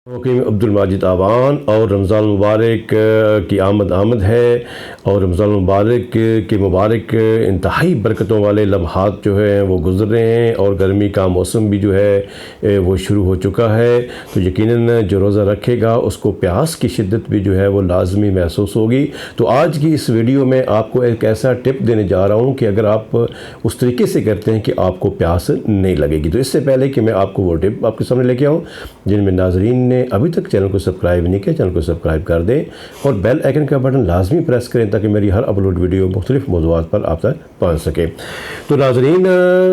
मुकीम अब्दुल माजिद आवान और रमज़ान मुबारक की आमद है। और रमज़ान मुबारक के मुबारक इंतहाई बरकतों वाले लम्हात जो हैं वो गुज़र रहे हैं और गर्मी का मौसम भी जो है वो शुरू हो चुका है। तो यकीनन जो रोज़ा रखेगा उसको प्यास की शिद्दत भी जो है वो लाजमी महसूस होगी। तो आज की इस वीडियो में आपको एक ऐसा टिप देने जा रहा हूँ कि अगर आप उस तरीके से करते हैं कि आपको प्यास नहीं लगेगी। तो इससे पहले कि मैं आपको वो टिप आपके सामने लेके आऊँ, जिनमें नाजरीन ने अभी तक चैनल को सब्सक्राइब नहीं किया, चैनल को सब्सक्राइब कर दें और बेल आइकन का बटन लाजमी प्रेस करें ताकि मेरी हर अपलोड वीडियो मुख्तलिफ मौज़ूआत पर आप तक पहुँच सके। तो नाजरीन,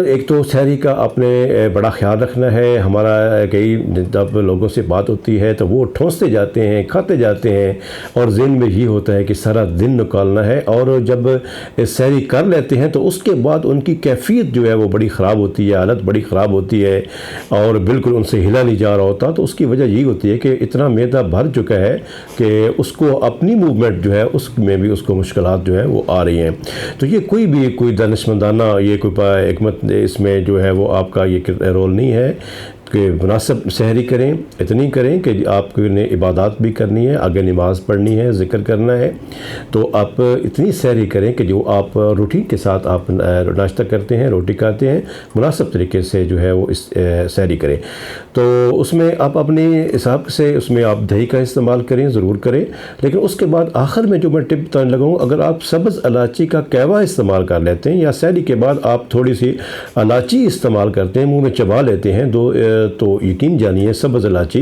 एक तो सहरी का आपने बड़ा ख्याल रखना है। हमारा कई जब लोगों से बात होती है तो वो ठोंसते जाते हैं, खाते जाते हैं और ज़हन में ये होता है कि सारा दिन निकालना है। और जब सहरी कर लेते हैं तो उसके बाद उनकी कैफियत जो है वो बड़ी ख़राब होती है, हालत बड़ी ख़राब होती है और बिल्कुल उनसे हिला नहीं जा रहा होता। तो उसकी वजह यही होती है कि इतना मैदा भर चुका है कि उसको अपनी मूवमेंट जो है उसमें भी उसको मुश्किलात जो है वो आ रही हैं। तो ये कोई दानिशमंदाना ये कोई हिकमत इसमें जो है वो आपका ये रोल नहीं है कि मुनासिब सहरी करें, इतनी करें कि आपको ने इबादत भी करनी है, आगे नमाज़ पढ़नी है, ज़िक्र करना है। तो आप इतनी सहरी करें कि जो आप रूटीन के साथ आप नाश्ता करते हैं, रोटी खाते हैं, मुनासिब तरीके से जो है वो इस सहरी करें। तो उसमें आप अपने हिसाब से उसमें आप दही का इस्तेमाल करें, ज़रूर करें। लेकिन उसके बाद आखिर में जो मैं टिप बताने लगा हूँ, अगर आप सब्ज़ इलायची का कहवा इस्तेमाल कर लेते हैं या सहरी के बाद आप थोड़ी सी इलायची इस्तेमाल करते हैं, मुँह में चबा लेते हैं तो यकीन जानिए सब्ज़ इलायची,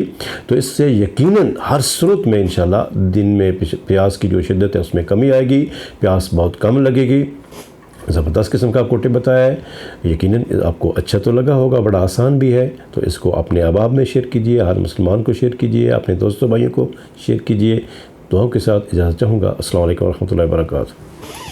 तो इससे यकीनन हर सूरत में इंशाल्लाह दिन में प्यास की जो शिद्दत है उसमें कमी आएगी, प्यास बहुत कम लगेगी। ज़बरदस्त किस्म का आपको टिप बताया है, यकीनन आपको अच्छा तो लगा होगा, बड़ा आसान भी है। तो इसको अपने अहबाब में शेयर कीजिए, हर मुसलमान को शेयर कीजिए, अपने दोस्तों भाइयों को शेयर कीजिए। दुआओं के साथ इजाज़त चाहूँगा। अस्सलाम वालेकुम व रहमतुल्लाहि व बरकातहू।